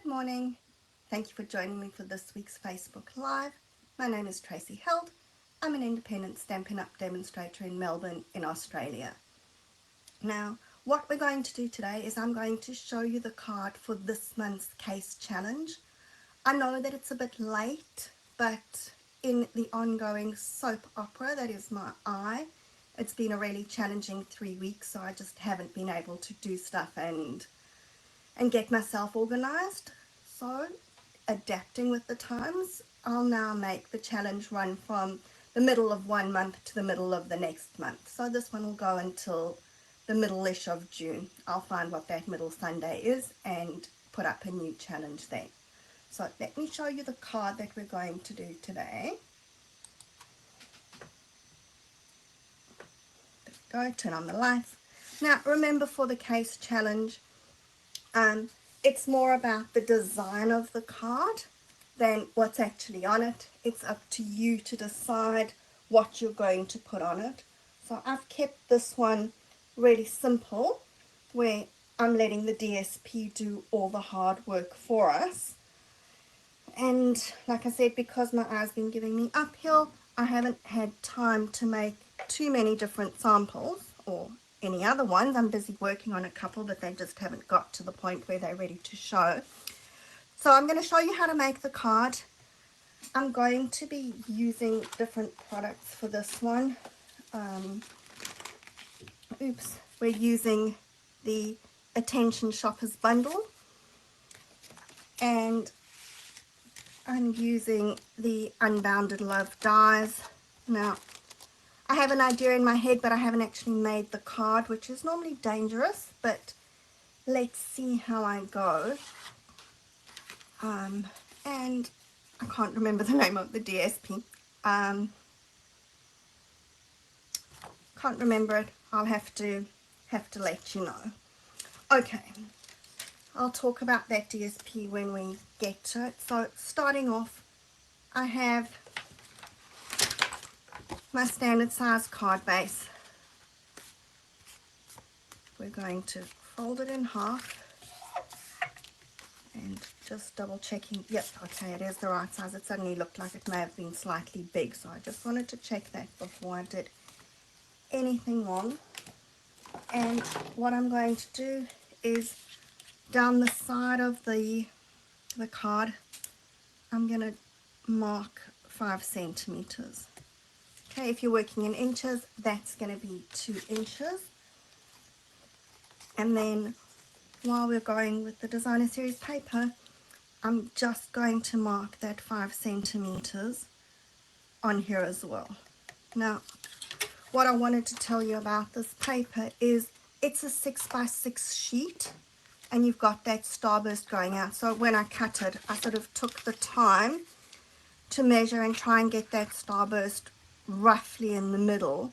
Good morning. Thank you for joining me for this week's Facebook Live. My name is Tracy Held. I'm an independent Stampin' Up! Demonstrator in Melbourne in Australia. Now, what we're going to do today is I'm going to show you the card for this month's case challenge. I know that it's a bit late, but in the ongoing soap opera that is my eye, it's been a really challenging 3 weeks, so I just haven't been able to do stuff and get myself organized. So, adapting with the times, I'll now make the challenge run from the middle of one month to the middle of the next month. So this one will go until the middle-ish of June. I'll find what that middle Sunday is and put up a new challenge then. So let me show you the card that we're going to do today. There we go, turn on the lights. Now remember, for the case challenge, it's more about the design of the card than what's actually on it. It's up to you to decide what you're going to put on it. So I've kept this one really simple, where I'm letting the DSP do all the hard work for us. And like I said, because my eye's been giving me uphill, I haven't had time to make too many different samples or any other ones. I'm busy working on a couple, but they just haven't got to the point where they're ready to show. So I'm going to show you how to make the card. I'm going to be using different products for this one. We're using the Attention Shoppers bundle, and I'm using the Unbounded Love dies. Now, I have an idea in my head, but I haven't actually made the card, which is normally dangerous, but let's see how I go. And I can't remember the name of the DSP. Can't remember it. I'll have to let you know. Okay, I'll talk about that DSP when we get to it. So starting off, I have my standard size card base. We're going to fold it in half and just double checking. Yep, okay, it is the right size. It suddenly looked like it may have been slightly big, so I just wanted to check that before I did anything wrong. And what I'm going to do is down the side of the card, I'm going to mark 5 centimeters. Okay, if you're working in inches, that's going to be 2 inches. And then while we're going with the designer series paper, I'm just going to mark that 5 centimeters on here as well. Now, what I wanted to tell you about this paper is it's a 6x6 sheet, and you've got that starburst going out. So when I cut it, I sort of took the time to measure and try and get that starburst roughly in the middle.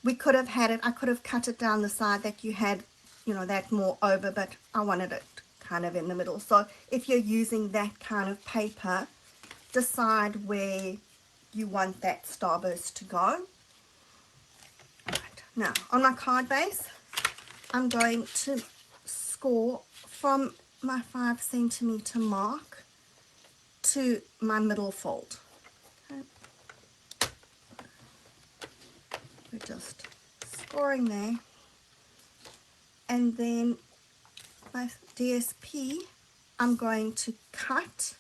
We could have had it, I could have cut it down the side that you had, you know, that more over, but I wanted it kind of in the middle. So if you're using that kind of paper, decide where you want that starburst to go. Right. Now, on my card base, I'm going to score from my 5 centimeter mark to my middle fold. Okay. We're just scoring there, and then my DSP, I'm going to cut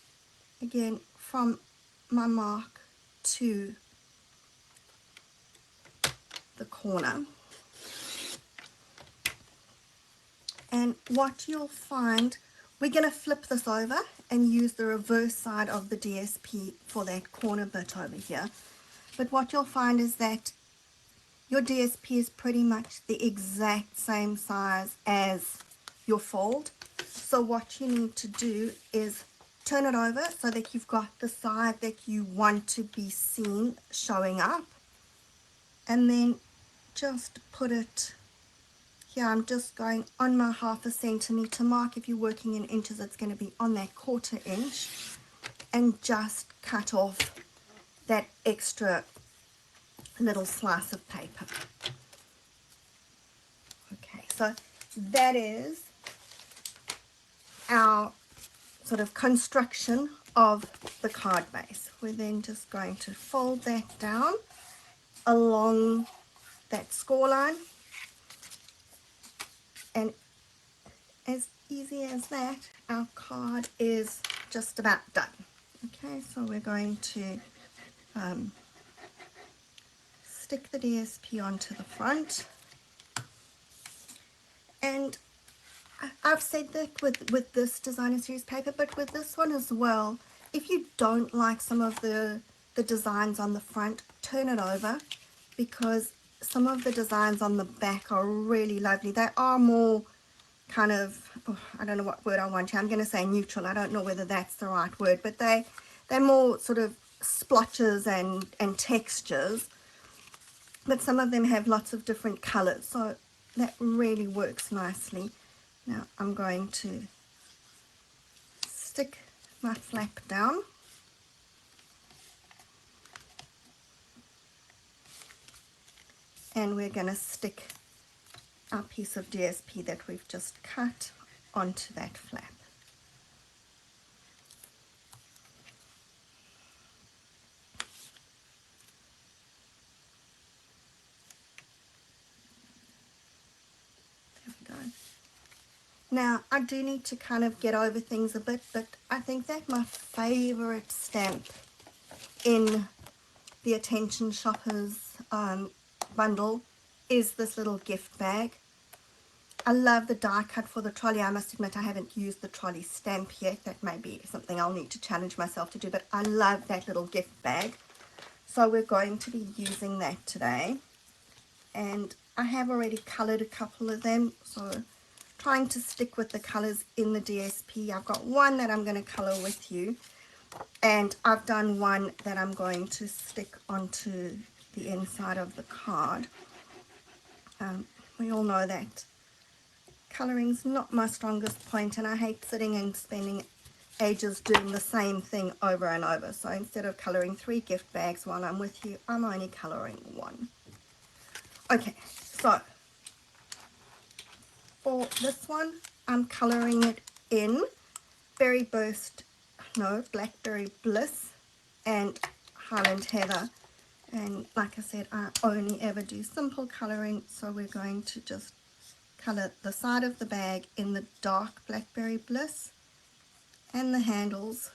again from my mark to the corner. And what you'll find, we're going to flip this over and use the reverse side of the DSP for that corner bit over here. But what you'll find is that your DSP is pretty much the exact same size as your fold. So what you need to do is turn it over so that you've got the side that you want to be seen showing up, and then just put it here. I'm just going on my 1/2 centimeter mark. If you're working in inches, it's going to be on that 1/4 inch, and just cut off that extra little slice of paper. Okay, so that is our sort of construction of the card base. We're then just going to fold that down along that score line, and as easy as that, our card is just about done. Okay, so we're going to stick the DSP onto the front, and I've said that with this designer series paper, but with this one as well, if you don't like some of the designs on the front, turn it over, because some of the designs on the back are really lovely. They are more kind of, oh, I don't know what word I want here. I'm going to say neutral. I don't know whether that's the right word, but they're more sort of splotches and textures, but some of them have lots of different colors, so that really works nicely. Now I'm going to stick my flap down, and we're going to stick our piece of DSP that we've just cut onto that flap. There we go. Now I do need to kind of get over things a bit, but I think that my favorite stamp in the Attention Shoppers bundle is this little gift bag. I love the die cut for the trolley. I must admit I haven't used the trolley stamp yet. That may be something I'll need to challenge myself to do, but I love that little gift bag. So we're going to be using that today. And I have already colored a couple of them, so trying to stick with the colors in the DSP. I've got one that I'm going to color with you, and I've done one that I'm going to stick onto the inside of the card. We all know that coloring's not my strongest point, and I hate sitting and spending ages doing the same thing over and over. So instead of coloring 3 gift bags while I'm with you, I'm only coloring 1. Okay, so for this one, I'm coloring it in Blackberry Bliss and Highland Heather. And like I said, I only ever do simple coloring, so we're going to just color the side of the bag in the dark Blackberry Bliss and the handles.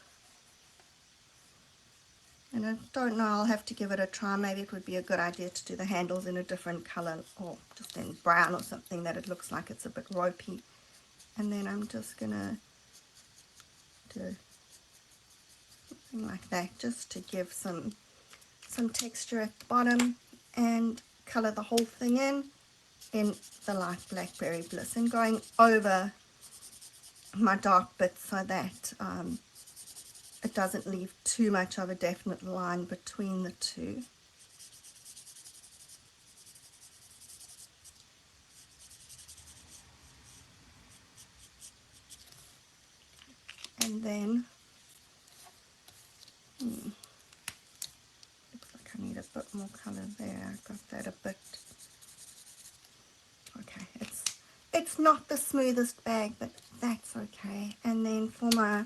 And I don't know, I'll have to give it a try. Maybe it would be a good idea to do the handles in a different color, or just in brown or something, that it looks like it's a bit ropey. And then I'm just gonna do something like that, just to give some texture at the bottom, and color the whole thing in the light Blackberry Bliss, and going over my dark bits so that it doesn't leave too much of a definite line between the two. And then looks like I need a bit more color there. I got that a bit. Okay, it's not the smoothest bag, but that's okay. And then for my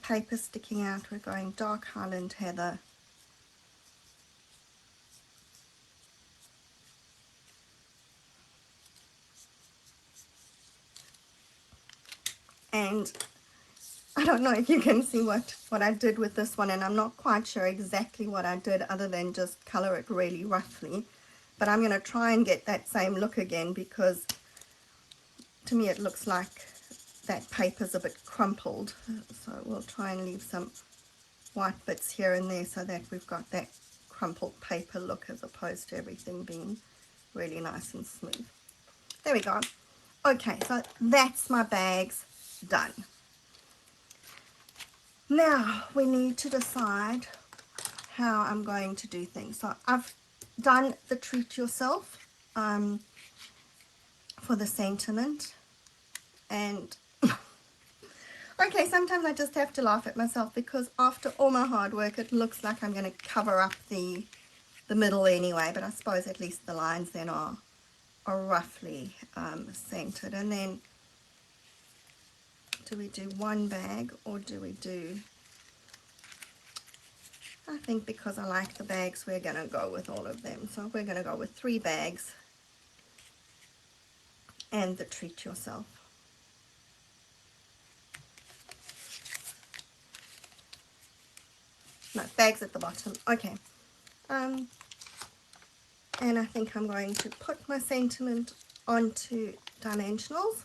paper sticking out, we're going dark Highland Heather, and I don't know if you can see what I did with this one, and I'm not quite sure exactly what I did other than just color it really roughly, but I'm going to try and get that same look again, because to me it looks like that paper's a bit crumpled. So we'll try and leave some white bits here and there so that we've got that crumpled paper look, as opposed to everything being really nice and smooth. There we go. Okay, so that's my bags done. Now we need to decide how I'm going to do things. So I've done the treat yourself for the sentiment, and okay, sometimes I just have to laugh at myself, because after all my hard work it looks like I'm going to cover up the middle anyway, but I suppose at least the lines then are roughly centered. And then Do we do one bag or do we do... I think because I like the bags, we're going to go with all of them. So we're going to go with 3 bags and the treat yourself. No, bags at the bottom. Okay. And I think I'm going to put my sentiment onto dimensionals.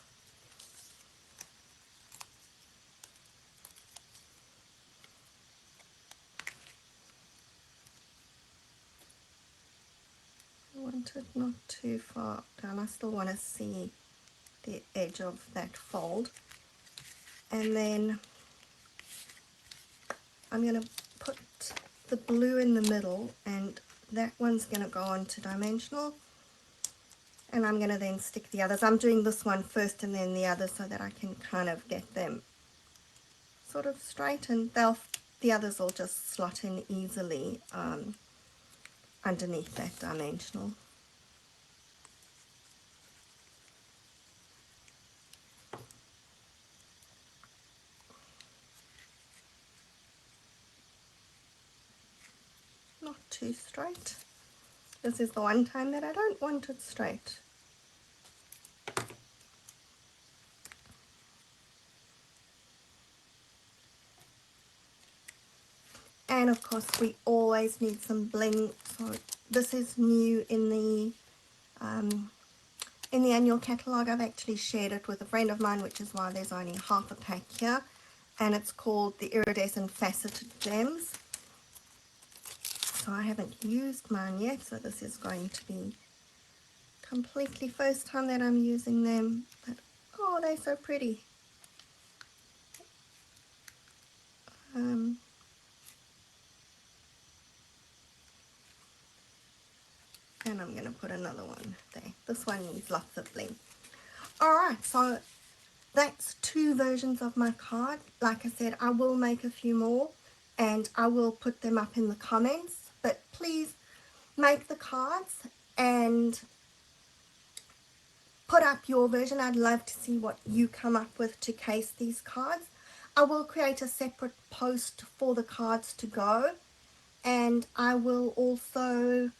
I want it not too far down. I still want to see the edge of that fold. And then I'm going to put the blue in the middle, and that one's going to go onto dimensional. And I'm going to then stick the others. I'm doing this one first and then the other so that I can kind of get them sort of straight, and the others will just slot in easily underneath that dimensional. Not too straight. This is the one time that I don't want it straight. And of course we always need some bling. So this is new in the annual catalogue. I've actually shared it with a friend of mine, which is why there's only half a pack here. And it's called the Iridescent Faceted Gems. So I haven't used mine yet, so this is going to be completely first time that I'm using them. But oh, they're so pretty. And I'm going to put another one there. This one needs lots of bling. Alright, so that's 2 versions of my card. Like I said, I will make a few more and I will put them up in the comments. But please make the cards and put up your version. I'd love to see what you come up with to case these cards. I will create a separate post for the cards to go, and I will also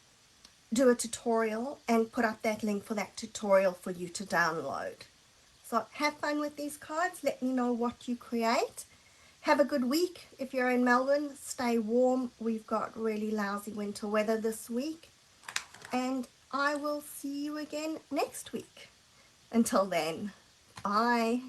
do a tutorial and put up that link for that tutorial for you to download. So have fun with these cards. Let me know what you create. Have a good week. If you're in Melbourne, stay warm. We've got really lousy winter weather this week, and I will see you again next week. Until then, bye.